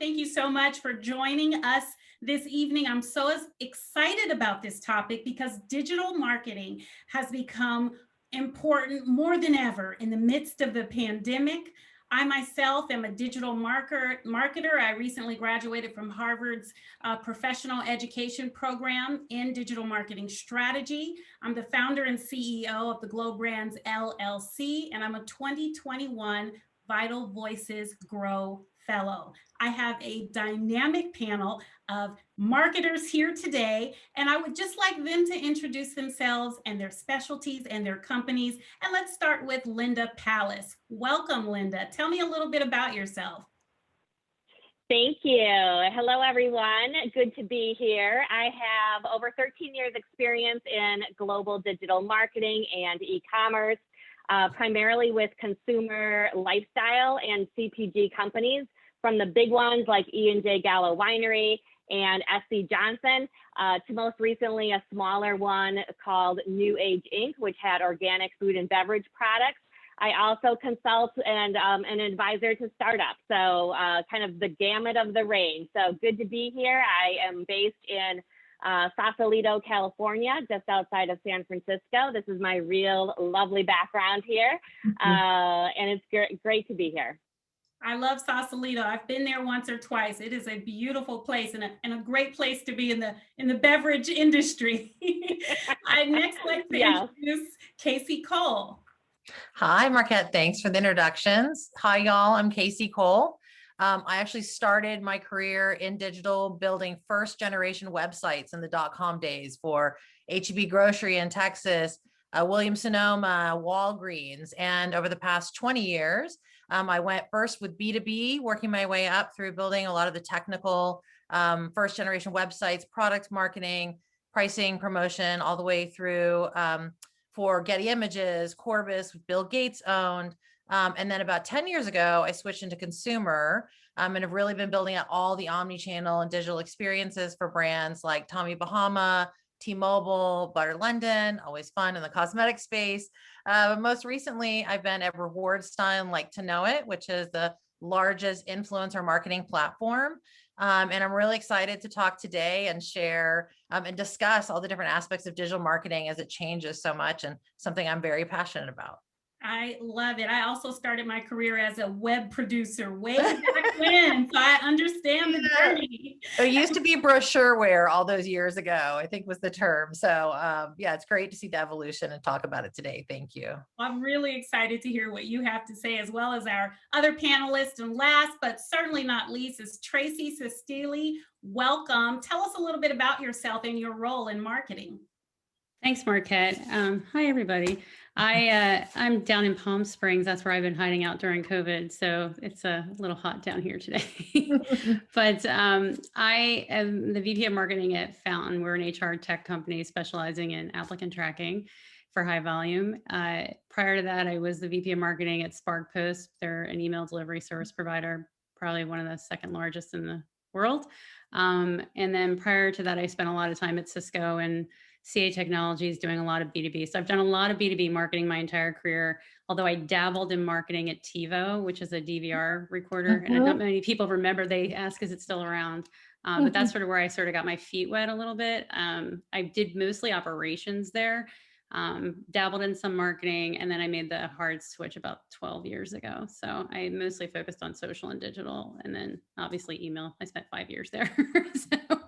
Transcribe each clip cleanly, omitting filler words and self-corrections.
Thank you so much for joining us this evening. I'm so excited about this topic because digital marketing has become important more than ever in the midst of the pandemic. I myself am a digital marketer. I recently graduated from Harvard's professional education program in digital marketing strategy. I'm the founder and CEO of the Glow Brands LLC, and I'm a 2021 Vital Voices Grow Fellow. I have a dynamic panel of marketers here today, and I would just like them to introduce themselves and their specialties and their companies. And let's start with Linda Palace. Welcome, Linda. Tell me a little bit about yourself. Thank you. Hello, everyone. Good to be here. I have over 13 years experience in global digital marketing and e-commerce, primarily with consumer lifestyle and CPG companies, from the big ones like E&J Gallo Winery and SC Johnson, to most recently a smaller one called New Age Inc., which had organic food and beverage products. I also consult and an advisor to startups, so kind of the gamut of the range. So good to be here. I am based in Sausalito, California, just outside of San Francisco. This is my real lovely background here, and it's great to be here. I love Sausalito. I've been there once or twice. It is a beautiful place and a great place to be in the beverage industry. I'd next like to introduce Casey Cole. Hi, Marquette. Thanks for the introductions. Hi, y'all. I'm Casey Cole. I actually started my career in digital building first generation websites in the .com days for H-E-B Grocery in Texas, Williams-Sonoma, Walgreens. And over the past 20 years, I went first with B2B, working my way up through building a lot of the technical first generation websites, product marketing, pricing, promotion, all the way through for Getty Images, Corbis, Bill Gates owned. And then about 10 years ago, I switched into consumer and have really been building out all the omni-channel and digital experiences for brands like Tommy Bahama, T-Mobile, Butter London, always fun in the cosmetic space. Most recently, I've been at Reward Style and Like to Know It, which is the largest influencer marketing platform. And I'm really excited to talk today and share and discuss all the different aspects of digital marketing as it changes so much, and something I'm very passionate about. I love it. I also started my career as a web producer way back when, so I understand the journey. It used to be brochureware all those years ago, I think was the term. So yeah, it's great to see the evolution and talk about it today. Thank you. I'm really excited to hear what you have to say, as well as our other panelists. And last, but certainly not least, is Tracy Sestili. Welcome. Tell us a little bit about yourself and your role in marketing. Thanks, Marquette. Hi, everybody. I'm down in Palm Springs. That's where I've been hiding out during COVID. So it's a little hot down here today. But I am the VP of marketing at Fountain. We're an HR tech company specializing in applicant tracking for high volume. Prior to that, I was the VP of marketing at Spark Post. They're an email delivery service provider, probably one of the second largest in the world. And then prior to that, I spent a lot of time at Cisco and CA Technologies doing a lot of B2B. So I've done a lot of B2B marketing my entire career, although I dabbled in marketing at TiVo, which is a DVR recorder. And not many people remember, they ask, is it still around? But that's sort of where I sort of got my feet wet a little bit. I did mostly operations there, dabbled in some marketing, and then I made the hard switch about 12 years ago. So I mostly focused on social and digital, and then obviously email. I spent 5 years there. So.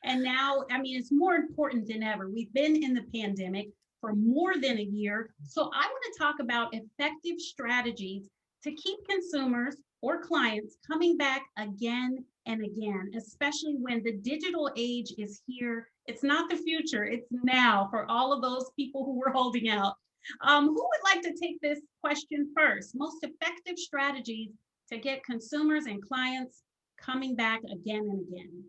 And now, I mean, it's more important than ever. We've been in the pandemic for more than a year. So I want to talk about effective strategies to keep consumers or clients coming back again and again, especially when the digital age is here. It's not the future, it's now for all of those people who were holding out. Who would like to take this question first? Most effective strategies to get consumers and clients coming back again and again.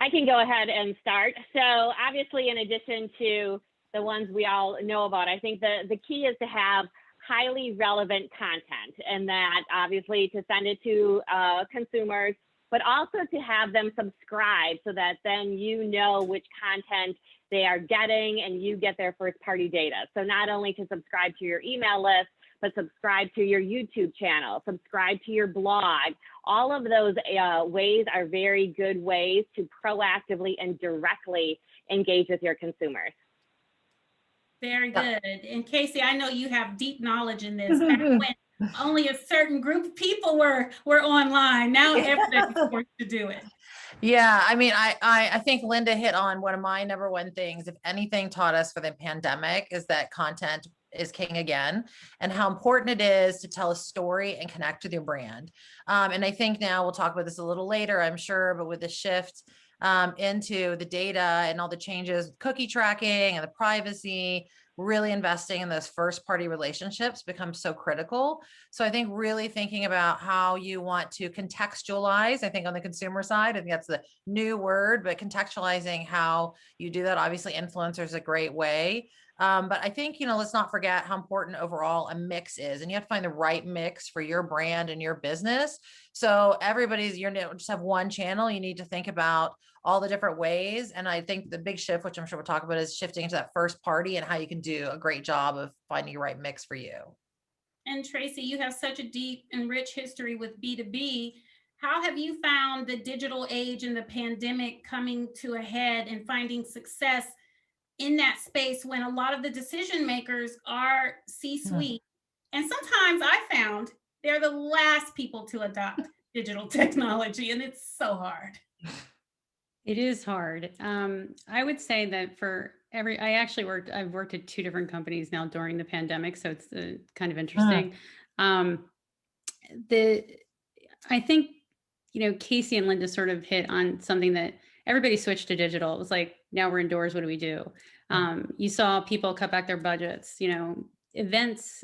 I can go ahead and start. So obviously, in addition to the ones we all know about, I think the key is to have highly relevant content, and that obviously to send it to consumers, but also to have them subscribe so that then you know which content they are getting, and you get their first party data. So not only to subscribe to your email list, but subscribe to your YouTube channel, subscribe to your blog. All of those ways are very good ways to proactively and directly engage with your consumers. Very good. And Casey, I know you have deep knowledge in this. Back when only a certain group of people were online, now everybody's forced to do it. Yeah, I mean, I think Linda hit on one of my number one things. If anything taught us for the pandemic is that content is king again, and how important it is to tell a story and connect with your brand. And I think now we'll talk about this a little later, I'm sure, but with the shift into the data and all the changes, cookie tracking and the privacy, really investing in those first party relationships becomes so critical. So I think really thinking about how you want to contextualize, I think on the consumer side, I think that's the new word, but contextualizing how you do that. Obviously influencer is a great way. But I think, let's not forget how important overall a mix is, and you have to find the right mix for your brand and your business. So you just have one channel. You need to think about all the different ways. And I think the big shift, which I'm sure we'll talk about, is shifting into that first party and how you can do a great job of finding the right mix for you. And Tracy, you have such a deep and rich history with B2B. How have you found the digital age and the pandemic coming to a head and finding success in that space when a lot of the decision makers are C-suite? And sometimes I found they're the last people to adopt digital technology, and it's so hard. It is hard. I would say that I've worked at 2 different companies now during the pandemic, so it's kind of interesting. I think, Casey and Linda sort of hit on something that everybody switched to digital. It was like, now we're indoors, what do we do? You saw people cut back their budgets, events.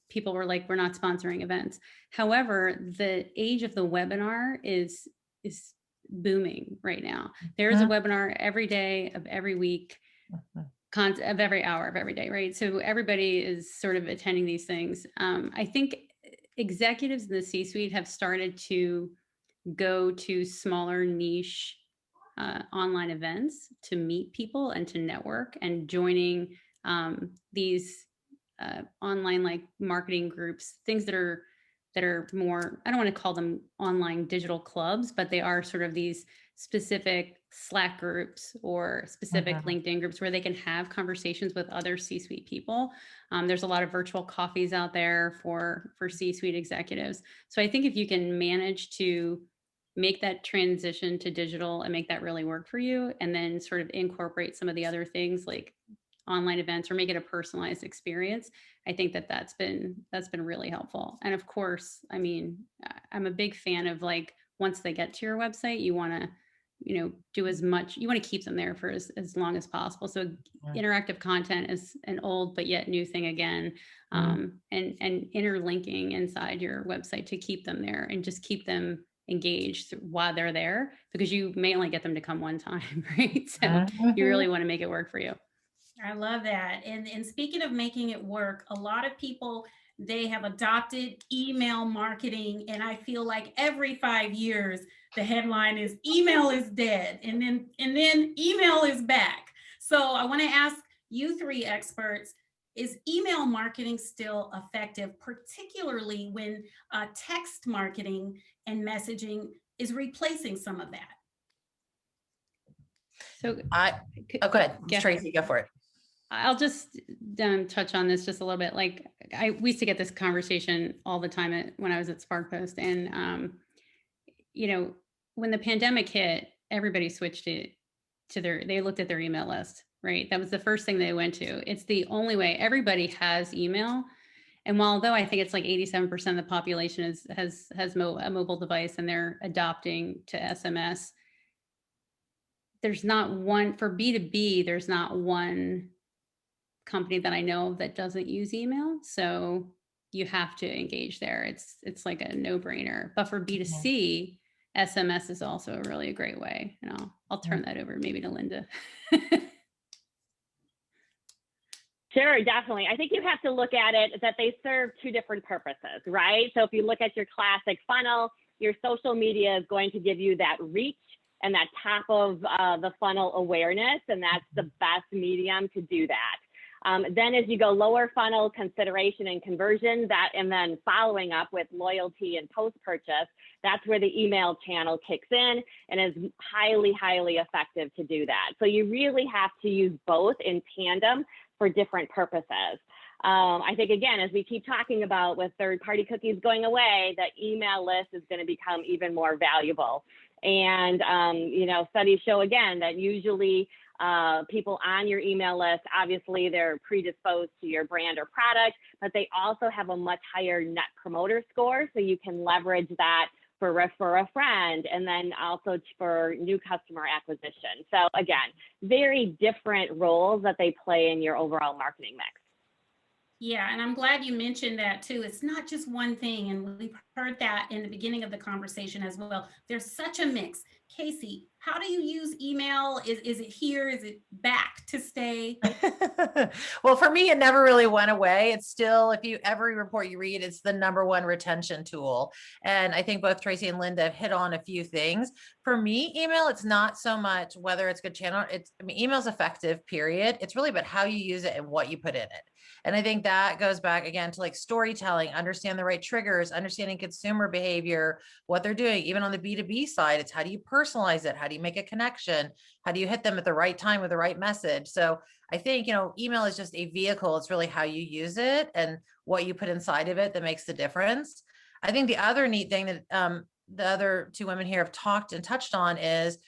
People were like, we're not sponsoring events. However, the age of the webinar is booming right now. There's a webinar every day of every week, of every hour of every day, right? So everybody is sort of attending these things. I think executives in the C-suite have started to go to smaller niche online events to meet people and to network, and joining these online like marketing groups, things that are more, I don't want to call them online digital clubs, but they are sort of these specific Slack groups or specific LinkedIn groups where they can have conversations with other C-suite people. There's a lot of virtual coffees out there for C-suite executives. So I think if you can manage to make that transition to digital and make that really work for you, and then sort of incorporate some of the other things like online events or make it a personalized experience, I think that's been really helpful. And of course, I mean, I'm a big fan of, like, once they get to your website, you want to, do as much, you want to keep them there for as long as possible. So interactive content is an old but yet new thing again. And interlinking inside your website to keep them there and just keep them engaged while they're there, because you may only get them to come one time, right? So you really want to make it work for you. I love that. And speaking of making it work, a lot of people, they have adopted email marketing. And I feel like every 5 years, the headline is email is dead. And then email is back. So I want to ask you 3 experts, is email marketing still effective, particularly when text marketing and messaging is replacing some of that? So go ahead, Tracy, go for it. I'll just touch on this just a little bit. Like, we used to get this conversation all the time when I was at SparkPost, and when the pandemic hit, everybody switched it to they looked at their email list, right? That was the first thing they went to. It's the only way. Everybody has email, and although I think it's like 87% of the population has a mobile device and they're adopting to SMS, there's not one for B2B. There's not one company that I know of that doesn't use email. So you have to engage there. It's like a no-brainer. But for B2C, SMS is also really a great way. I'll turn that over maybe to Linda. Sure, definitely. I think you have to look at it that they serve 2 different purposes, right? So if you look at your classic funnel, your social media is going to give you that reach and that top of the funnel awareness, and that's the best medium to do that. Then as you go lower funnel, consideration and conversion, and then following up with loyalty and post-purchase, that's where the email channel kicks in and is highly, highly effective to do that. So you really have to use both in tandem for different purposes. I think, again, as we keep talking about with third-party cookies going away, the email list is going to become even more valuable. And, studies show, again, that usually people on your email list, obviously they're predisposed to your brand or product, but they also have a much higher net promoter score. So you can leverage that for refer a friend, and then also for new customer acquisition. So again, very different roles that they play in your overall marketing mix. Yeah, and I'm glad you mentioned that too. It's not just one thing, and we've heard that in the beginning of the conversation as well. There's such a mix. Casey, how do you use email? Is it here? Is it back to stay? Well, for me, it never really went away. It's still, if you every report you read, it's the number one retention tool. And I think both Tracy and Linda have hit on a few things. For me, email, it's not so much whether it's good channel. Email's effective, period. It's really about how you use it and what you put in it. And I think that goes back again to like storytelling, understand the right triggers, understanding consumer behavior, what they're doing. Even on the B2B side, it's how do you personalize it? How do you make a connection? How do you hit them at the right time with the right message? So I think, email is just a vehicle. It's really how you use it and what you put inside of it that makes the difference. I think the other neat thing that the other two women here have talked and touched on is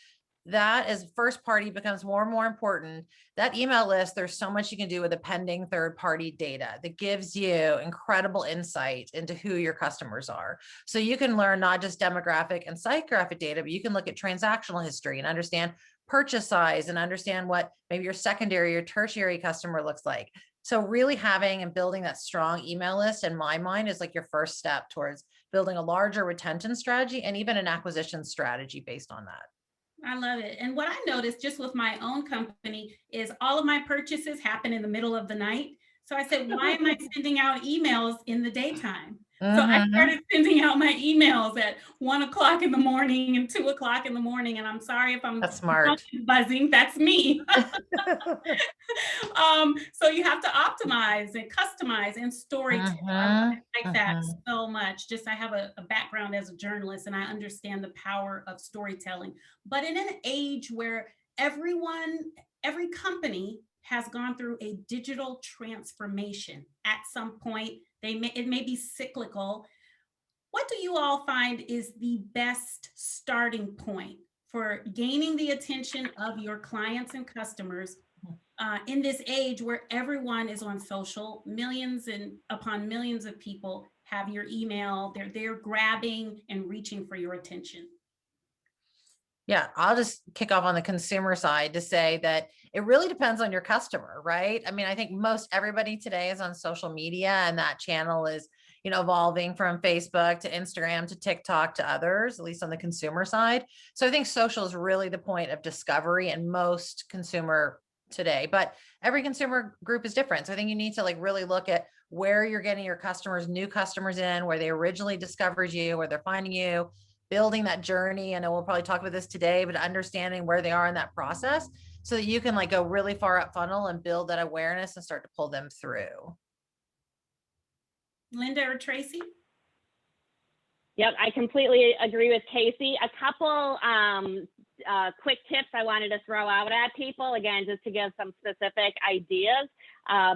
that as first party becomes more and more important, that email list, there's so much you can do with the pending third party data that gives you incredible insight into who your customers are. So you can learn not just demographic and psychographic data, but you can look at transactional history and understand purchase size and understand what maybe your secondary or tertiary customer looks like. So really having and building that strong email list, in my mind, is like your first step towards building a larger retention strategy and even an acquisition strategy based on that. I love it. And what I noticed just with my own company is all of my purchases happen in the middle of the night. So I said, why am I sending out emails in the daytime? So I started sending out my emails at 1:00 in the morning and 2:00 in the morning. And I'm sorry if I'm That's smart. buzzing. That's me. So you have to optimize and customize and storytell. I like that so much. Just I have a background as a journalist and I understand the power of storytelling. But in an age where every company has gone through a digital transformation at some point, it may be cyclical. What do you all find is the best starting point for gaining the attention of your clients and customers in this age where everyone is on social? Millions and upon millions of people have your email. They're grabbing and reaching for your attention. Yeah, I'll just kick off on the consumer side to say that it really depends on your customer, right? I mean, I think most everybody today is on social media, and that channel is, evolving from Facebook to Instagram to TikTok to others, at least on the consumer side. So I think social is really the point of discovery in most consumer today, but every consumer group is different. So I think you need to really look at where you're getting your customers, new customers in, where they originally discovered you, where they're finding you, building that journey. I know we'll probably talk about this today, but understanding where they are in that process so that you can go really far up funnel and build that awareness and start to pull them through. Linda or Tracy? Yep, I completely agree with Casey. A couple quick tips I wanted to throw out at people, again, just to give some specific ideas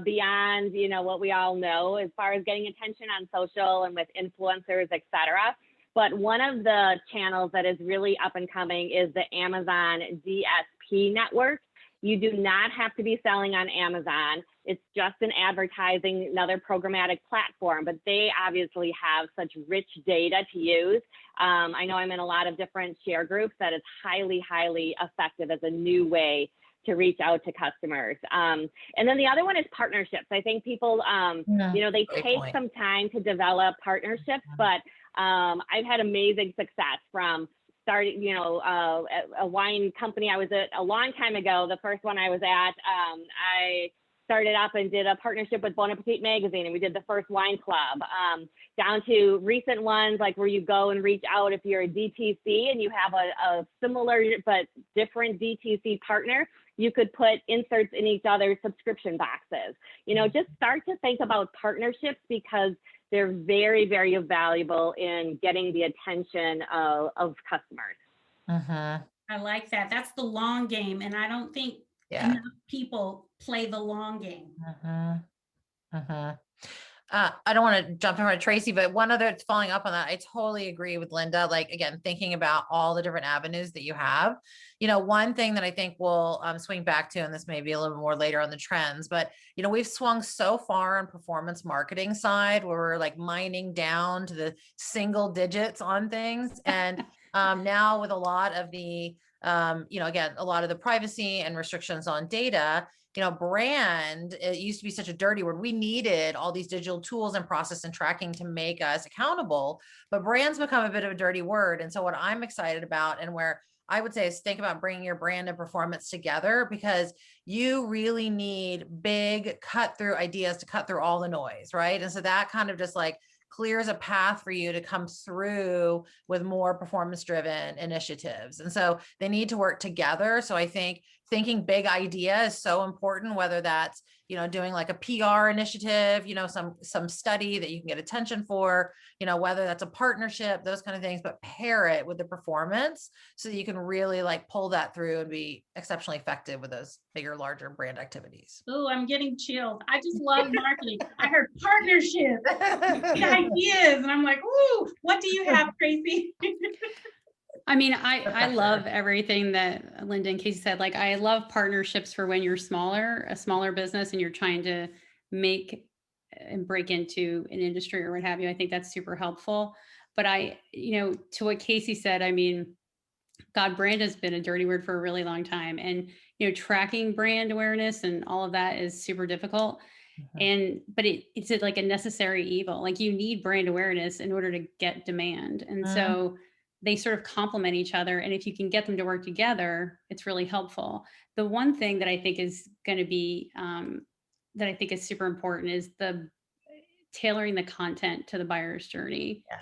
beyond, what we all know as far as getting attention on social and with influencers, et cetera. But one of the channels that is really up and coming is the Amazon DSP network. You do not have to be selling on Amazon. It's just an advertising, another programmatic platform, but they obviously have such rich data to use. I know I'm in a lot of different share groups that is highly, highly effective as a new way to reach out to customers. And then the other one is partnerships. I think people, they take some time to develop partnerships, but I've had amazing success from starting, a wine company I was at a long time ago. The first one I was at, I started up and did a partnership with Bon Appetit magazine, and we did the first wine club, down to recent ones like where you go and reach out if you're a DTC and you have a similar but different DTC partner, you could put inserts in each other's subscription boxes. You know, just start to think about partnerships because they're very, very valuable in getting the attention of customers. Mm-hmm. I like that. That's the long game. And I don't think Yeah. enough people play the long game. Mm-hmm. Mm-hmm. I don't want to jump in front of Tracy, but one other following up on that, I totally agree with Linda. Like, again, thinking about all the different avenues that you have, you know, one thing that I think we'll swing back to, and this may be a little more later on the trends, but, you know, we've swung so far on performance marketing side where we're like mining down to the single digits on things. And now with a lot of the, you know, again, a lot of the privacy and restrictions on data, you know, brand, it used to be such a dirty word. We needed all these digital tools and process and tracking to make us accountable, but brands become a bit of a dirty word. And so what I'm excited about and where I would say is think about bringing your brand and performance together, because you really need big cut through ideas to cut through all the noise, right? And so that kind of just like clears a path for you to come through with more performance driven initiatives. And so they need to work together. So I think thinking big idea is so important, whether that's, you know, doing like a PR initiative, you know, some study that you can get attention for, you know, whether that's a partnership, those kind of things, but pair it with the performance so that you can really like pull that through and be exceptionally effective with those bigger, larger brand activities. Oh, I'm getting chills. I just love marketing. I heard partnership, big ideas, and I'm like, ooh, what do you have, Tracy? I mean, I love everything that Linda and Casey said. Like, I love partnerships for when you're a smaller business, and you're trying to make and break into an industry or what have you. I think that's super helpful. But you know, to what Casey said, I mean, God, brand has been a dirty word for a really long time. And, you know, tracking brand awareness and all of that is super difficult. But it's like a necessary evil. Like, you need brand awareness in order to get demand. And so they sort of complement each other. And if you can get them to work together, it's really helpful. The one thing that I think is going to be, that I think is super important is the tailoring the content to the buyer's journey. Yeah.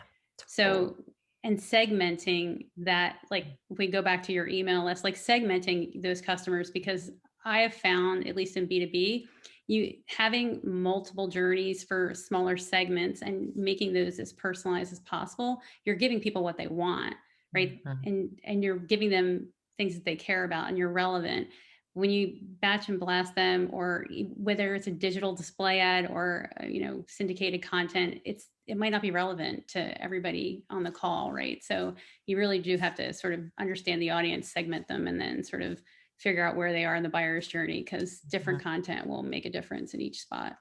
So, and segmenting that, like if we go back to your email list, like segmenting those customers, because I have found, at least in B2B, you having multiple journeys for smaller segments and making those as personalized as possible, you're giving people what they want, right? And you're giving them things that they care about, and you're relevant. When you batch and blast them, or whether it's a digital display ad or, you know, syndicated content, it might not be relevant to everybody on the call, right? So you really do have to sort of understand the audience, segment them, and then sort of figure out where they are in the buyer's journey, because different content will make a difference in each spot.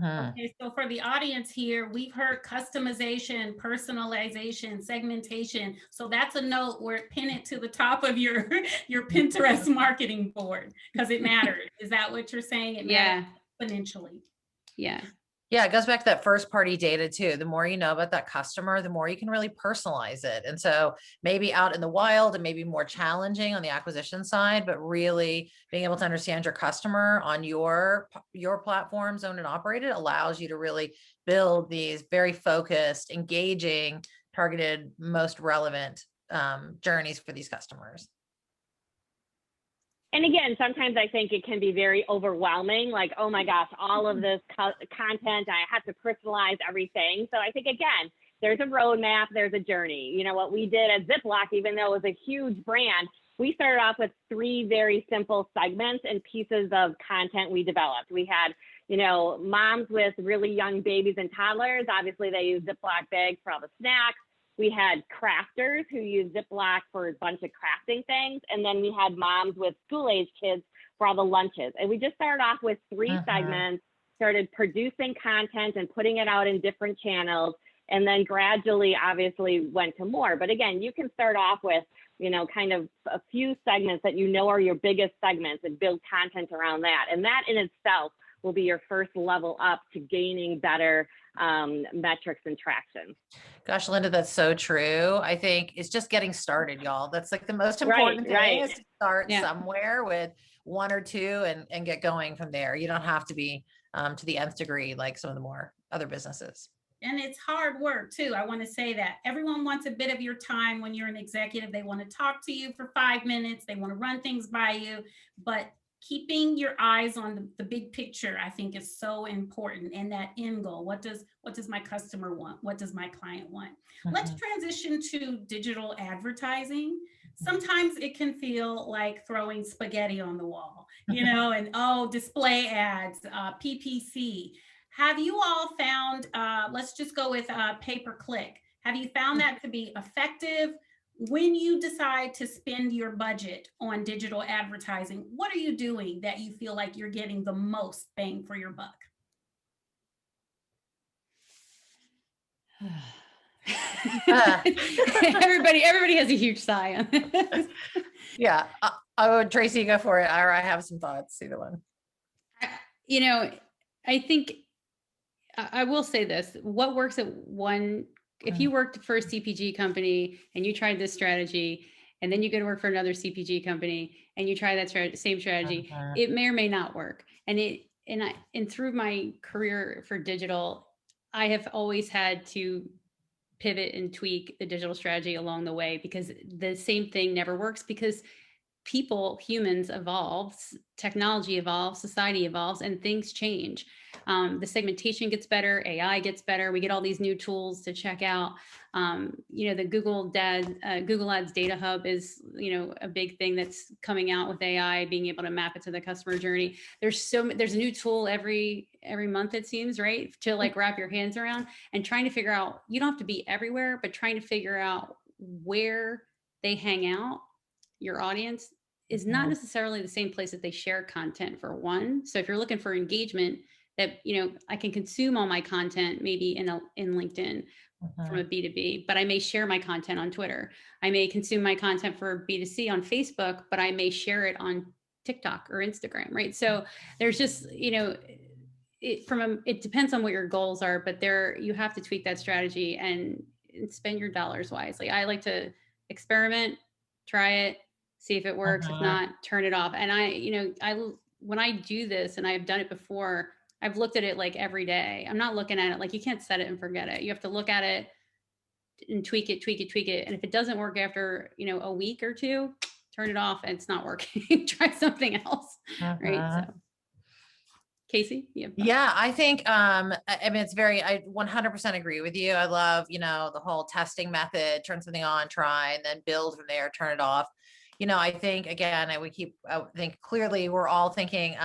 Okay, so for the audience here, we've heard customization, personalization, segmentation. So that's a note where pin it to the top of your Pinterest marketing board, because it matters. Is that what you're saying? It matters exponentially. Yeah. Yeah, it goes back to that first party data too. The more you know about that customer, the more you can really personalize it. And so maybe out in the wild, and maybe more challenging on the acquisition side, but really being able to understand your customer on your platforms, owned and operated, allows you to really build these very focused, engaging, targeted, most relevant journeys for these customers. And again, sometimes I think it can be very overwhelming, like, oh my gosh, all of this content, I have to personalize everything. So I think, again, there's a roadmap, there's a journey. You know, what we did at Ziploc, even though it was a huge brand, we started off with 3 very simple segments and pieces of content we developed. We had, you know, moms with really young babies and toddlers. Obviously, they use Ziploc bags for all the snacks. We had crafters who use Ziploc for a bunch of crafting things. And then we had moms with school-age kids for all the lunches. And we just started off with 3 segments, started producing content and putting it out in different channels, and then gradually, obviously, went to more. But again, you can start off with, you know, kind of a few segments that you know are your biggest segments, and build content around that. And that in itself will be your first level up to gaining better metrics and traction. Gosh, Linda, that's so true. I think it's just getting started, y'all. That's like the most important thing, is to start somewhere with one or two and get going from there. You don't have to be to the nth degree like some of the more other businesses. And it's hard work too. I want to say that everyone wants a bit of your time when you're an executive. They want to talk to you for 5 minutes. They want to run things by you, but keeping your eyes on the big picture, I think, is so important. And that end goal. What does my customer want? What does my client want? Let's transition to digital advertising. Sometimes it can feel like throwing spaghetti on the wall, and display ads, PPC. Have you all found, let's just go with pay-per-click. Have you found that to be effective? When you decide to spend your budget on digital advertising, what are you doing that you feel like you're getting the most bang for your buck? Everybody has a huge sigh on this. Yeah. I would, Tracy, go for it. Or I have some thoughts, either one. I think I will say this, what works at one, if you worked for a CPG company and you tried this strategy, and then you go to work for another CPG company and you try that same strategy, it may or may not work. And through my career for digital, I have always had to pivot and tweak the digital strategy along the way, because the same thing never works, because humans evolve, technology evolves, society evolves, and things change. The segmentation gets better, AI gets better. We get all these new tools to check out. The Google Ads Data Hub is, a big thing that's coming out with AI, being able to map it to the customer journey. There's a new tool every month, it seems, right? To like wrap your hands around and trying to figure out, you don't have to be everywhere, but trying to figure out where they hang out, your audience, is not necessarily the same place that they share content, for one. So if you're looking for engagement, that, I can consume all my content maybe in LinkedIn from a B2B, but I may share my content on Twitter. I may consume my content for B2C on Facebook, but I may share it on TikTok or Instagram, right? So there's just, it depends on what your goals are, but you have to tweak that strategy and spend your dollars wisely. I like to experiment, try it, see if it works. If not, turn it off. And when I do this, and I've done it before, I've looked at it like every day. I'm not looking at it like, you can't set it and forget it. You have to look at it and tweak it. And if it doesn't work after, a week or two, turn it off and it's not working. Try something else. Right. So Casey? Yeah, I think, I mean, I 100% agree with you. I love, the whole testing method, turn something on, try, and then build from there, turn it off. I think, again, I think clearly we're all thinking,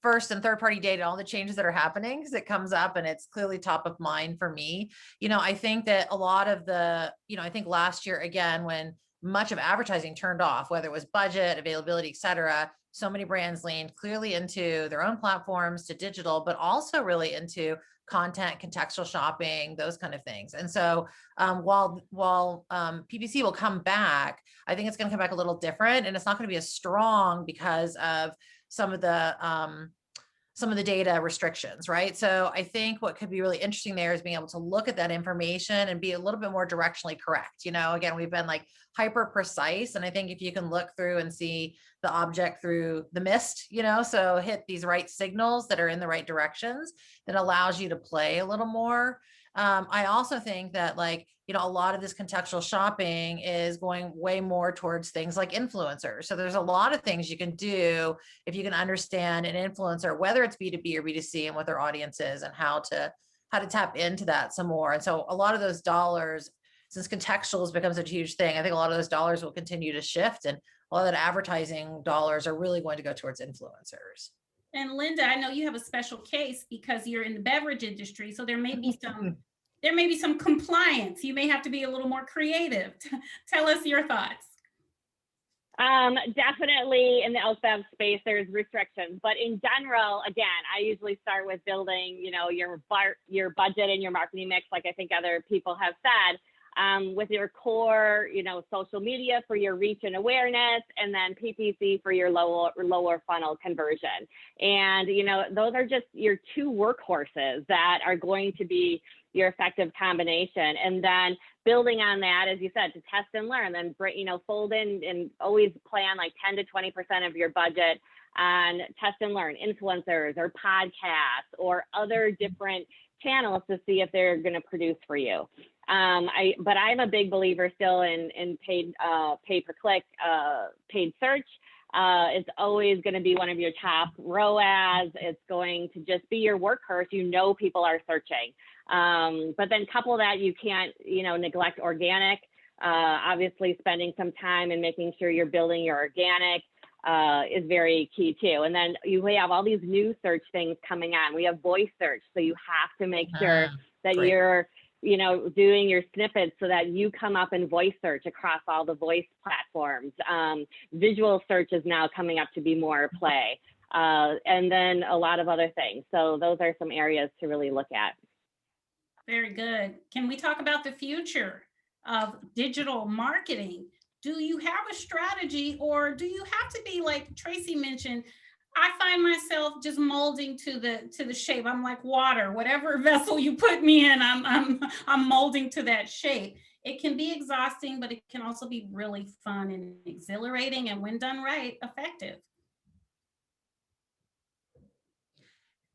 first and third party data, all the changes that are happening, because it comes up and it's clearly top of mind for me. I think that a lot of I think last year, again, when much of advertising turned off, whether it was budget, availability, et cetera, so many brands leaned clearly into their own platforms, to digital, but also really into content, contextual shopping, those kind of things. And so while PPC will come back, I think it's going to come back a little different, and it's not going to be as strong because of some of the data restrictions, right? So I think what could be really interesting there is being able to look at that information and be a little bit more directionally correct. Again, we've been like hyper precise. And I think if you can look through and see the object through the mist, so hit these right signals that are in the right directions, that allows you to play a little more. I also think that a lot of this contextual shopping is going way more towards things like influencers. So there's a lot of things you can do if you can understand an influencer, whether it's B2B or B2C, and what their audience is and how to tap into that some more. And so a lot of those dollars, since contextuals becomes a huge thing, I think a lot of those dollars will continue to shift, and a lot of the advertising dollars are really going to go towards influencers. And Linda, I know you have a special case because you're in the beverage industry, so there may be some compliance. You may have to be a little more creative. Tell us your thoughts. Definitely in the LSAV space, there's restrictions, but in general, again, I usually start with building, your budget and your marketing mix, like I think other people have said. With your core, social media for your reach and awareness, and then PPC for your lower funnel conversion. And, those are just your two workhorses that are going to be your effective combination. And then building on that, as you said, to test and learn, then, fold in and always plan like 10 to 20% of your budget on test and learn, influencers or podcasts or other different channels to see if they're going to produce for you. But I'm a big believer still in paid per click, paid search. It's always going to be one of your top ROAS. It's going to just be your workhorse. You know, people are searching. But then couple that, you can't, neglect organic. Obviously spending some time and making sure you're building your organic is very key too. And then we have all these new search things coming on. We have voice search. So you have to make sure that great. You're, doing your snippets so that you come up in voice search across all the voice platforms. Visual search is now coming up to be more play. And then a lot of other things. So those are some areas to really look at. Very good. Can we talk about the future of digital marketing? Do you have a strategy, or do you have to be like Tracy mentioned? I find myself just molding to the shape. I'm like water, whatever vessel you put me in, I'm molding to that shape. It can be exhausting, but it can also be really fun and exhilarating, and when done right, effective.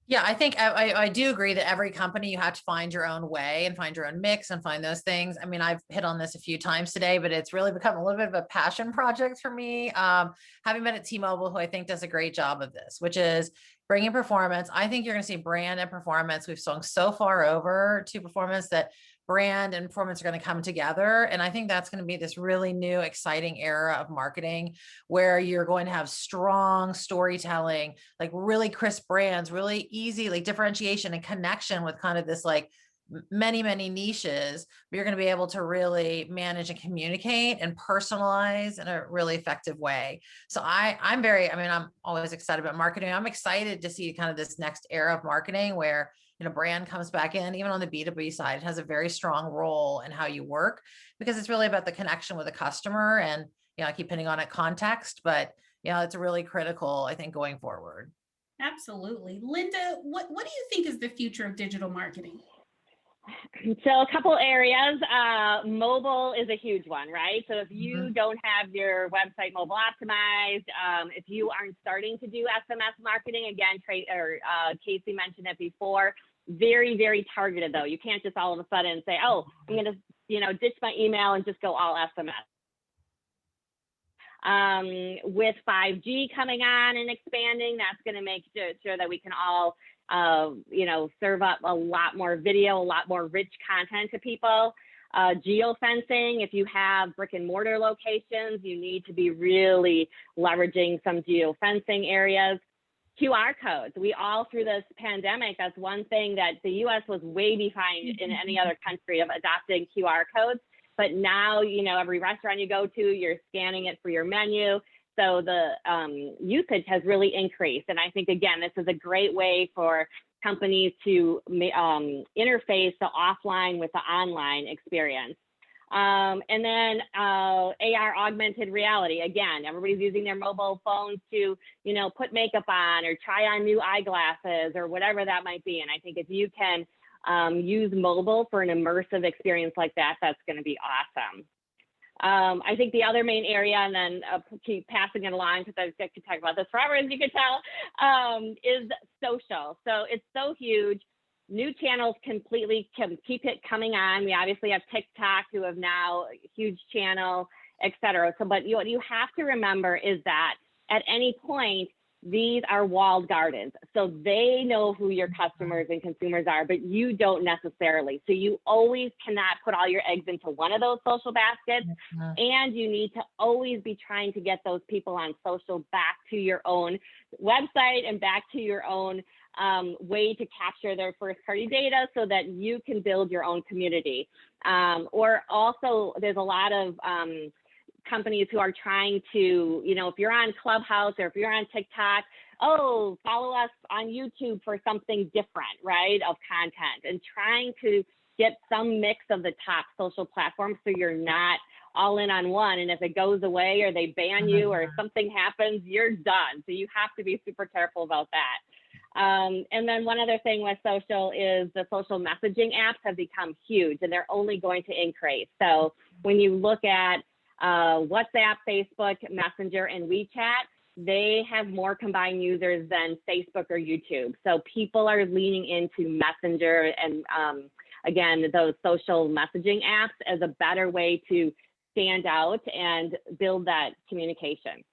Yeah, I think I do agree that every company, you have to find your own way and find your own mix and find those things. I mean, I've hit on this a few times today, but it's really become a little bit of a passion project for me. Having been at T-Mobile, who I think does a great job of this, which is bringing performance. I think you're going to see brand and performance. We've swung so far over to performance that brand and performance are going to come together. And I think that's going to be this really new, exciting era of marketing where you're going to have strong storytelling, like really crisp brands, really easy, like differentiation and connection with kind of this like many, many niches. But you're going to be able to really manage and communicate and personalize in a really effective way. So I'm always excited about marketing. I'm excited to see kind of this next era of marketing where brand comes back in, even on the B2B side, it has a very strong role in how you work, because it's really about the connection with the customer. And, I keep hitting on it, context, but it's really critical, I think, going forward. Absolutely. Linda, what do you think is the future of digital marketing? So a couple areas, mobile is a huge one, right? So if you don't have your website mobile optimized, if you aren't starting to do SMS marketing, again, Casey mentioned it before, very, very targeted though. You can't just all of a sudden say, oh, I'm going to, ditch my email and just go all SMS. With 5G coming on and expanding, that's going to make sure that we can all serve up a lot more video, a lot more rich content to people. Geofencing, if you have brick and mortar locations, you need to be really leveraging some geofencing areas. QR codes. We all, through this pandemic, that's one thing that the US was way behind in any other country of adopting QR codes. But now, every restaurant you go to, you're scanning it for your menu. So the usage has really increased. And I think, again, this is a great way for companies to interface the offline with the online experience. And then AR, augmented reality. Again, everybody's using their mobile phones to, put makeup on or try on new eyeglasses or whatever that might be. And I think if you can use mobile for an immersive experience like that, that's going to be awesome. I think the other main area, and then keep passing it along because I could talk about this forever, as you can tell, is social. So it's so huge. New channels completely can keep it coming on. We obviously have TikTok, who have now a huge channel, et cetera. So, but what you have to remember is that at any point, these are walled gardens. So they know who your customers and consumers are, but you don't necessarily. So you always cannot put all your eggs into one of those social baskets. And you need to always be trying to get those people on social back to your own website and back to your own way to capture their first party data so that you can build your own community. Or also, there's a lot of companies who are trying to, if you're on Clubhouse or if you're on TikTok, follow us on YouTube for something different, right, of content, and trying to get some mix of the top social platforms so you're not all in on one. And if it goes away or they ban you or something happens, you're done. So you have to be super careful about that. And then one other thing with social is the social messaging apps have become huge, and they're only going to increase. So when you look at WhatsApp, Facebook, Messenger, and WeChat, they have more combined users than Facebook or YouTube. So people are leaning into Messenger and again, those social messaging apps as a better way to stand out and build that communication.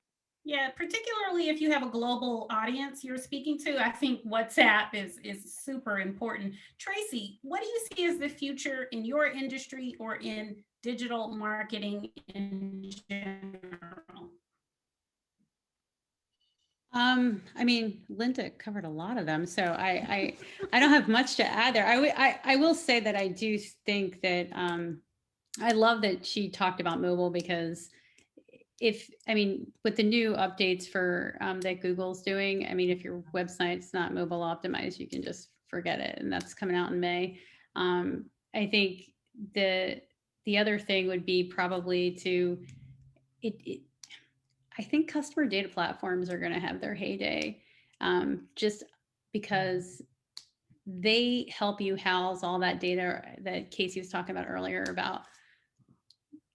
Yeah, particularly if you have a global audience you're speaking to, I think WhatsApp is super important. Tracy, what do you see as the future in your industry or in digital marketing in general? I mean, Linda covered a lot of them, so I don't have much to add there. I will say that I do think that I love that she talked about mobile, because I mean, with the new updates for that Google's doing, I mean, if your website's not mobile optimized, you can just forget it, and that's coming out in May. I think the other thing would be probably to I think customer data platforms are going to have their heyday, just because they help you house all that data that Casey was talking about earlier about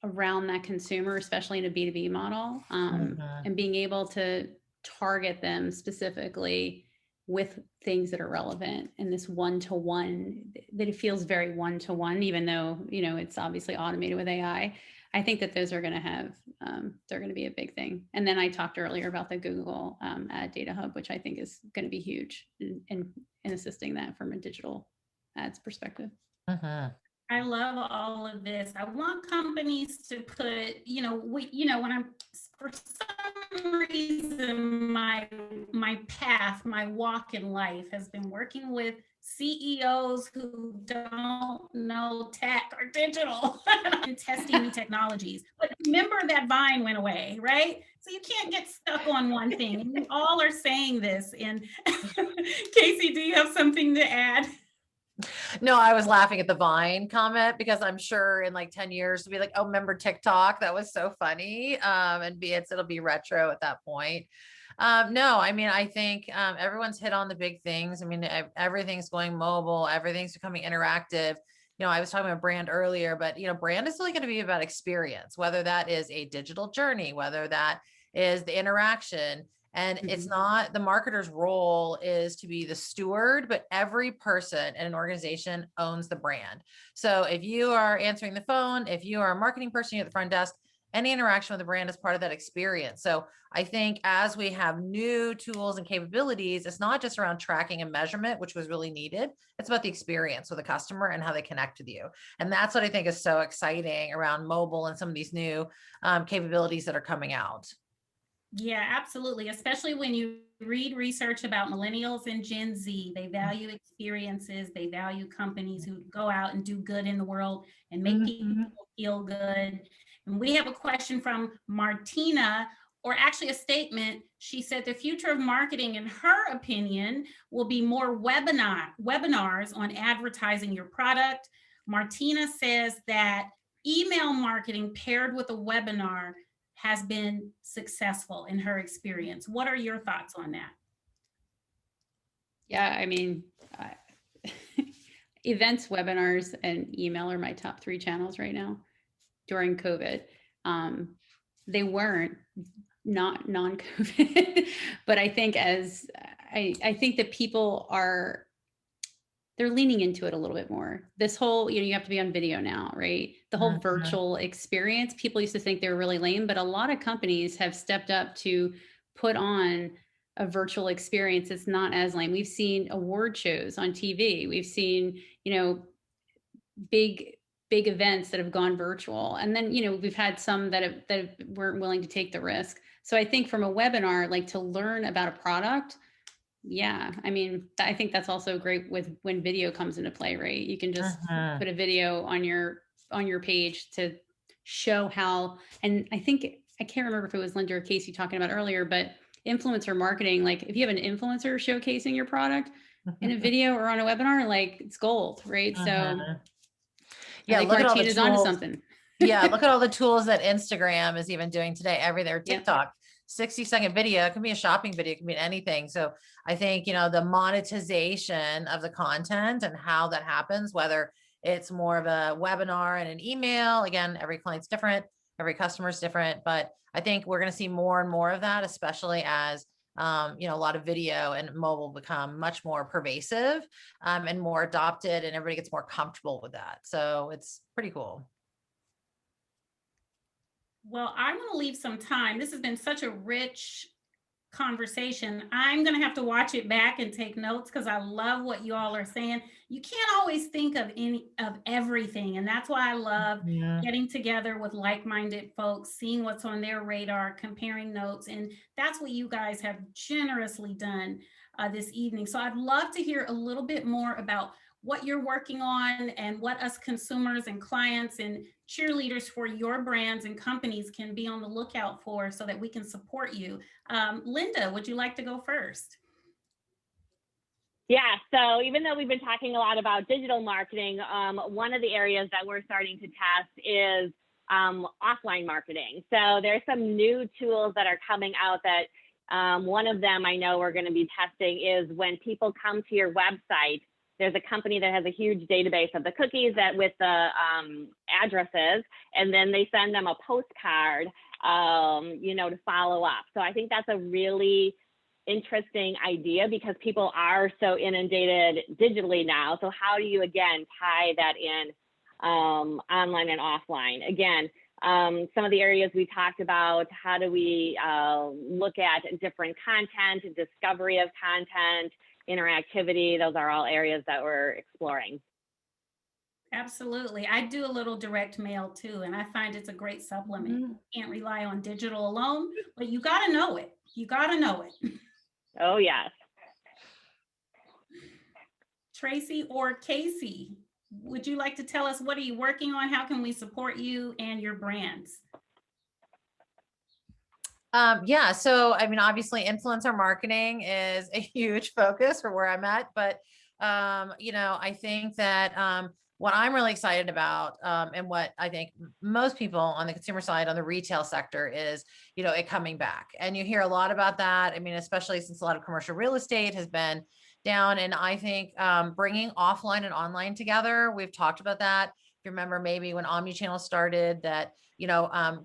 around that consumer, especially in a B2B model, and being able to target them specifically with things that are relevant in this one-to-one, that it feels very one-to-one, even though, you know, it's obviously automated with AI. I think that those are going to have, they're going to be a big thing. And then I talked earlier about the Google ad data hub, which I think is going to be huge in assisting that from a digital ads perspective. I love all of this. I want companies to put, you know, when I'm, for some reason, my path, my walk in life has been working with CEOs who don't know tech or digital and testing new technologies. But remember that Vine went away, right? So you can't get stuck on one thing. And we all are saying this. And Casey, do you have something to add? No, I was laughing at the Vine comment, because I'm sure in like 10 years to be like, oh, remember TikTok? That was so funny. And it'll be retro at that point. No, I mean, I think everyone's hit on the big things. I mean, everything's going mobile, everything's becoming interactive. You know, I was talking about brand earlier, but you know, brand is really going to be about experience, whether that is a digital journey, whether that is the interaction. And it's not, the marketer's role is to be the steward, but every person in an organization owns the brand. So if you are answering the phone, if you are a marketing person, you're at the front desk, any interaction with the brand is part of that experience. So I think as we have new tools and capabilities, it's not just around tracking and measurement, which was really needed. It's about the experience with the customer and how they connect with you. And that's what I think is so exciting around mobile and some of these new capabilities that are coming out. Yeah, absolutely. Especially when you read research about millennials and Gen Z, they value experiences. They value companies who go out and do good in the world and make people feel good. And we have a question from Martina, or actually a statement. She said the future of marketing, in her opinion, will be more webinars on advertising your product. Martina says that email marketing paired with a webinar has been successful in her experience. What are your thoughts on that? Yeah, I mean, events, webinars, and email are my top 3 channels right now during COVID. They weren't not non-COVID, but I think I think that people they're leaning into it a little bit more. This whole, you know, you have to be on video now, right? The whole virtual experience, people used to think they were really lame, but a lot of companies have stepped up to put on a virtual experience. It's not as lame. We've seen award shows on TV. We've seen, you know, big events that have gone virtual. And then, you know, we've had some that weren't willing to take the risk. So I think from a webinar, like to learn about a product, yeah, I mean, I think that's also great with when video comes into play, right? You can just put a video on your page to show how, and I think, I can't remember if it was Linda or Casey talking about earlier, but influencer marketing, like if you have an influencer showcasing your product in a video or on a webinar, like it's gold, right? So yeah, look at all the tools. Onto something. Yeah, look at all the tools that Instagram is even doing today. Everything, TikTok, 60-second video, it can be a shopping video, it can be anything. So I think, you know, the monetization of the content and how that happens, whether it's more of a webinar and an email, again, every client's different, Every customer is different, but I think we're going to see more and more of that, especially as a lot of video and mobile become much more pervasive and more adopted, and everybody gets more comfortable with that. So it's pretty cool. Well, I'm going to leave some time. This has been such a rich conversation. I'm going to have to watch it back and take notes because I love what you all are saying. You can't always think of everything, and that's why I love Yeah. getting together with like-minded folks, seeing what's on their radar, comparing notes, and that's what you guys have generously done this evening. So I'd love to hear a little bit more about what you're working on and what us consumers and clients and cheerleaders for your brands and companies can be on the lookout for so that we can support you. Linda, would you like to go first? Yeah, so even though we've been talking a lot about digital marketing, one of the areas that we're starting to test is offline marketing. So there's some new tools that are coming out that one of them I know we're going to be testing is when people come to your website, there's a company that has a huge database of the cookies that with the addresses, and then they send them a postcard, to follow up. So I think that's a really interesting idea because people are so inundated digitally now. So how do you, again, tie that in online and offline? Again, some of the areas we talked about, how do we look at different content, discovery of content, interactivity, those are all areas that we're exploring. Absolutely. I do a little direct mail too, and I find it's a great supplement. You can't rely on digital alone, but you got to know it. You got to know it. Oh, yes. Tracy or Casey, would you like to tell us what are you working on? How can we support you and your brands? Yeah. So, I mean, obviously influencer marketing is a huge focus for where I'm at, but, I think that, what I'm really excited about, and what I think most people on the consumer side, on the retail sector is, it coming back. And you hear a lot about that. I mean, especially since a lot of commercial real estate has been down. And I think, bringing offline and online together, we've talked about that. If you remember, maybe when omnichannel started, that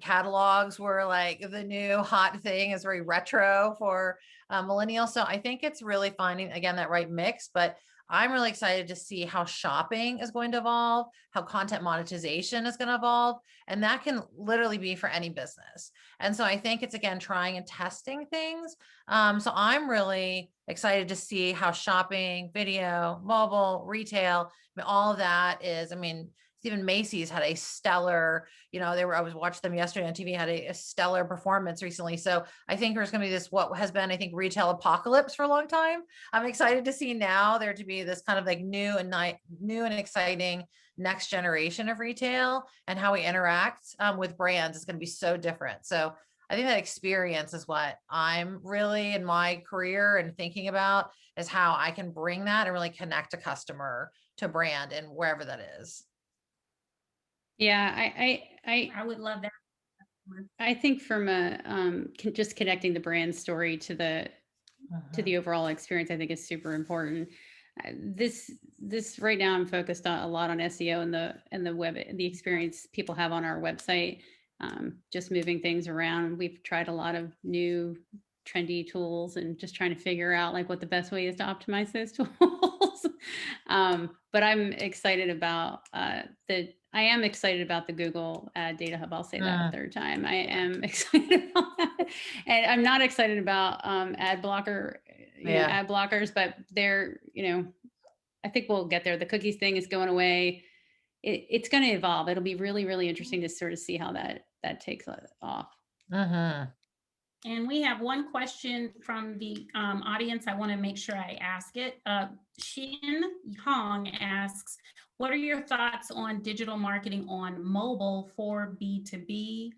catalogs were like the new hot thing, is very retro for millennials. So I think it's really finding, again, that right mix. But I'm really excited to see how shopping is going to evolve, how content monetization is going to evolve. And that can literally be for any business. And so I think it's, again, trying and testing things. So I'm really excited to see how shopping, video, mobile, retail, I mean, all of that is, even Macy's had a stellar, I was watching them yesterday on TV, had a stellar performance recently. So I think there's going to be this, what has been, I think, retail apocalypse for a long time. I'm excited to see now there to be this kind of like new and exciting next generation of retail, and how we interact with brands is going to be so different. So I think that experience is what I'm really in my career and thinking about, is how I can bring that and really connect a customer to brand and wherever that is. Yeah, I would love that. I think from just connecting the brand story to the overall experience, I think is super important. This right now, I'm focused on a lot on SEO and the web, the experience people have on our website. Just moving things around. We've tried a lot of new trendy tools and just trying to figure out like what the best way is to optimize those tools. But I'm excited about I am excited about the Google Data Hub. I'll say that a third time. I am excited about that. And I'm not excited about ad blockers, but they're, I think we'll get there. The cookies thing is going away. It's going to evolve. It'll be really, really interesting to sort of see how that takes off. And we have one question from the audience. I want to make sure I ask it. Shin Hong asks, what are your thoughts on digital marketing on mobile for B2B?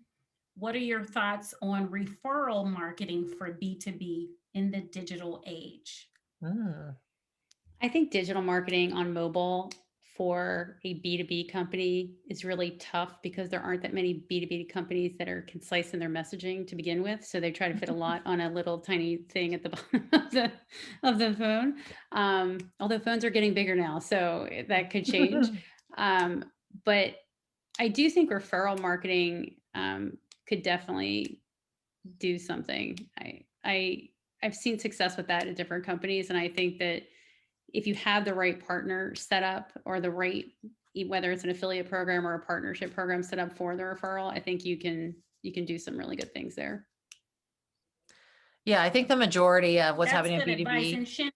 What are your thoughts on referral marketing for B2B in the digital age? I think digital marketing on mobile for a B2B company is really tough because there aren't that many B2B companies that are concise in their messaging to begin with. So they try to fit a lot on a little tiny thing at the bottom of the phone. Although phones are getting bigger now, so that could change. But I do think referral marketing could definitely do something. I've seen success with that at different companies, and I think that if you have the right partner set up, or the right, whether it's an affiliate program or a partnership program set up for the referral, I think you can do some really good things there. Yeah, I think the majority of what's That's happening in good advice. B2B. And Shin,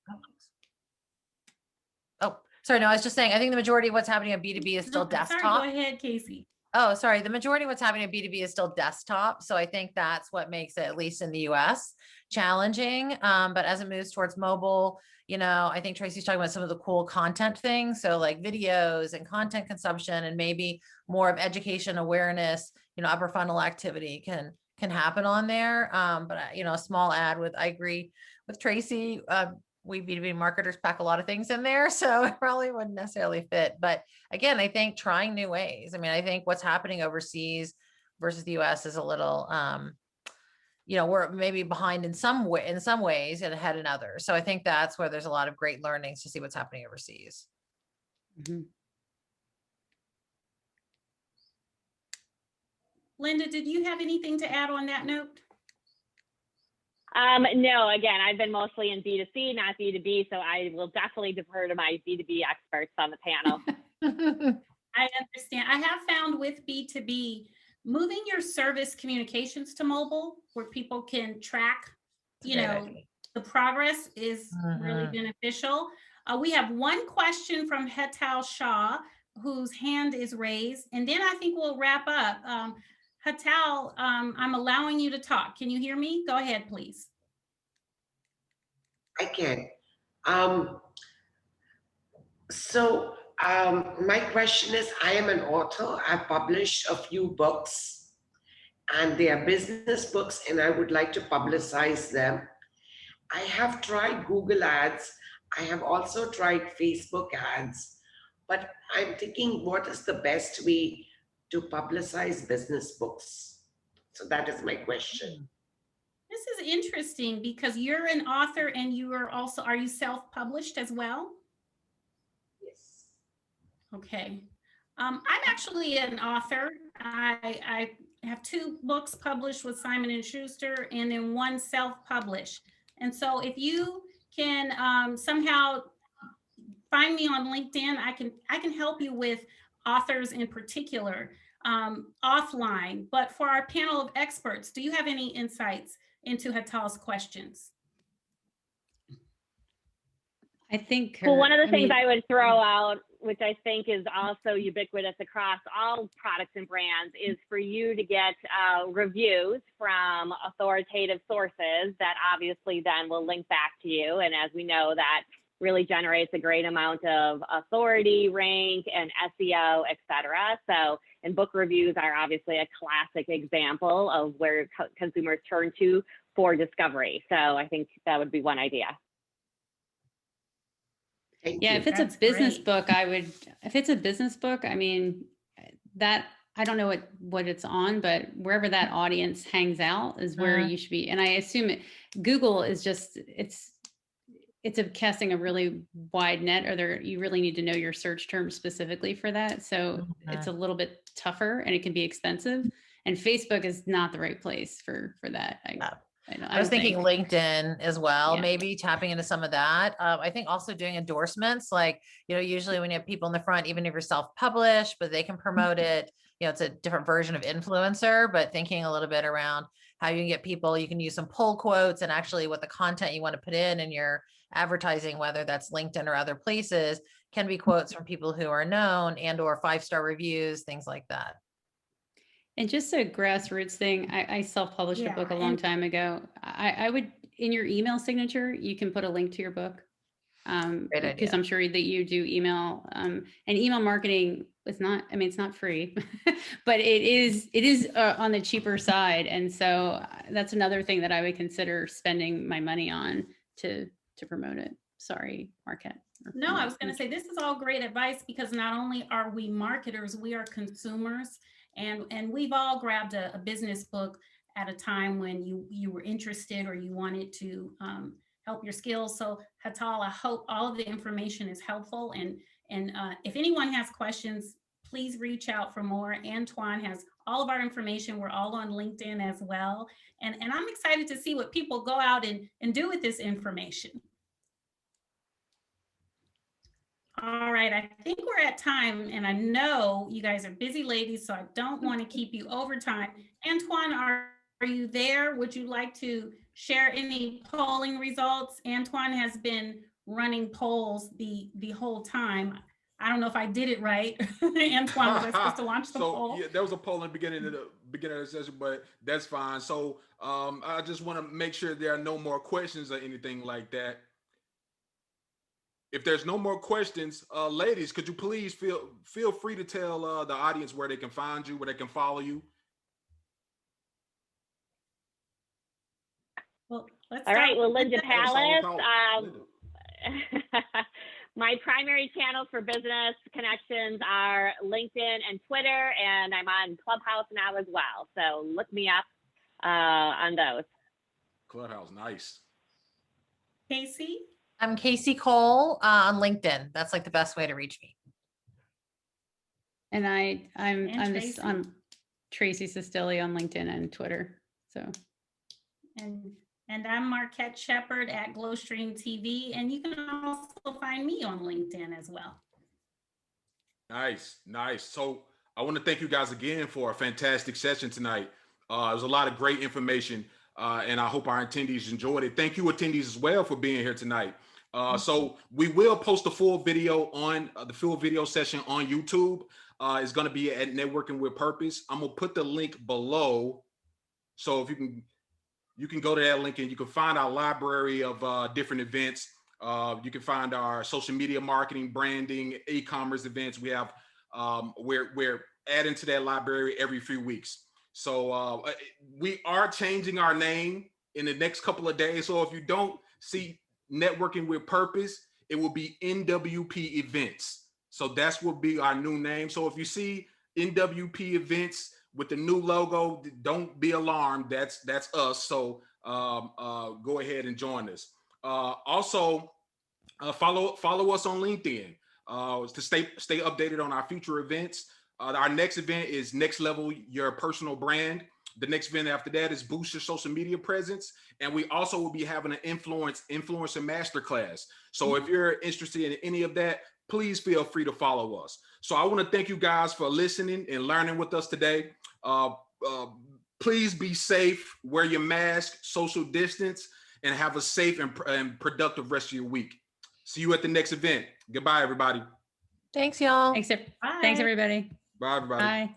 Oh, sorry. No, I was just saying, I think the majority of what's happening in B2B is still no, sorry, desktop. go ahead, Casey. Oh, sorry. The majority of what's happening in B2B is still desktop. So I think that's what makes it, at least in the US, challenging. But as it moves towards mobile, I think Tracy's talking about some of the cool content things. So like videos and content consumption, and maybe more of education awareness, upper funnel activity can happen on there. But a small ad I agree with Tracy. We B2B marketers pack a lot of things in there, so it probably wouldn't necessarily fit. But again, I think trying new ways. I mean, I think what's happening overseas versus the US is a little, we're maybe behind in some ways and ahead in others. So I think that's where there's a lot of great learnings to see what's happening overseas. Mm-hmm. Linda, did you have anything to add on that note? No, again, I've been mostly in B2C, not B2B, so I will definitely defer to my B2B experts on the panel. I understand. I have found with B2B, moving your service communications to mobile, where people can track, the progress is really beneficial. We have one question from Hetal Shah, whose hand is raised, and then I think we'll wrap up. Hetal, I'm allowing you to talk. Can you hear me? Go ahead, please. I can. My question is, I am an author. I've published a few books, and they are business books, and I would like to publicize them. I have tried Google Ads. I have also tried Facebook ads, but I'm thinking, what is the best way to publicize business books? So that is my question. This is interesting because you're an author, and are you self-published as well? Yes. Okay. I'm actually an author. I have 2 books published with Simon & Schuster, and then 1 self-published. And so if you can somehow find me on LinkedIn, I can help you with authors in particular, offline. But for our panel of experts, do you have any insights into Hetal's questions? I think. Well, one of the things I would throw out, which I think is also ubiquitous across all products and brands, is for you to get reviews from authoritative sources that obviously then will link back to you. And as we know, that really generates a great amount of authority, rank, and SEO, et cetera. So, and book reviews are obviously a classic example of where consumers turn to for discovery. So I think that would be one idea. Yeah, if it's a business book, if it's a business book, I mean, that, I don't know what it's on, but wherever that audience hangs out is where you should be. And I assume Google is just, it's casting a really wide net, or you really need to know your search terms specifically for that. So it's a little bit tougher, and it can be expensive. And Facebook is not the right place for that. I was thinking LinkedIn as well, maybe tapping into some of that. I think also doing endorsements, like, usually when you have people in the front, even if you're self-published, but they can promote it, it's a different version of influencer, but thinking a little bit around how you can get people, you can use some pull quotes and actually what the content you want to put in your advertising, whether that's LinkedIn or other places, can be quotes from people who are known or 5-star reviews, things like that. And just a grassroots thing, I self-published a book a long time ago. I would, in your email signature, you can put a link to your book. Because I'm sure that you do email, and email marketing is not, it's not free, but it is on the cheaper side. And so that's another thing that I would consider spending my money on to promote it. Sorry, Marquette. No, I was going to say, this is all great advice, because not only are we marketers, we are consumers. And we've all grabbed a business book at a time when you were interested, or you wanted to help your skills. So Hetal, I hope all of the information is helpful. And if anyone has questions, please reach out for more. Antoine has all of our information. We're all on LinkedIn as well. And I'm excited to see what people go out and do with this information. All right, I think we're at time, and I know you guys are busy ladies, so I don't want to keep you over time. Antoine, are you there? Would you like to share any polling results? Antoine has been running polls the whole time. I don't know if I did it right. Antoine, was I supposed to launch the poll? Yeah, there was a poll in the beginning of the session, but that's fine. So I just want to make sure there are no more questions or anything like that. If there's no more questions, ladies, could you please feel free to tell the audience where they can find you, where they can follow you? Well, let's All right. start Well, with Linda Linda. Palace. My primary channels for business connections are LinkedIn and Twitter, and I'm on Clubhouse now as well. So look me up on those. Clubhouse, nice. Casey? I'm Casey Cole on LinkedIn. That's like the best way to reach me. And I'm Tracy. I'm Tracy Sestilli on LinkedIn and Twitter. So. And I'm Marquette Shepard at Glowstream TV, and you can also find me on LinkedIn as well. Nice. So I want to thank you guys again for a fantastic session tonight. It was a lot of great information, and I hope our attendees enjoyed it. Thank you, attendees, as well, for being here tonight. So we will post the full video on the full video session on YouTube. It's going to be at Networking with Purpose. I'm going to put the link below. So if you can go to that link and you can find our library of different events. You can find our social media marketing, branding, e-commerce events. We have, we're adding to that library every few weeks. So we are changing our name in the next couple of days. So if you don't see Networking with Purpose, it will be NWP Events. So that's will be our new name. So if you see NWP Events with the new logo, don't be alarmed. That's us. So go ahead and join us. Also, follow us on LinkedIn to stay updated on our future events. Our next event is Next Level Your Personal Brand. The next event after that is Boost Your Social Media Presence. And we also will be having an influencer masterclass. So if you're interested in any of that, please feel free to follow us. So I want to thank you guys for listening and learning with us today. Please be safe, wear your mask, social distance, and have a safe and productive rest of your week. See you at the next event. Goodbye, everybody. Thanks, y'all. Thanks everybody. Bye, everybody. Bye.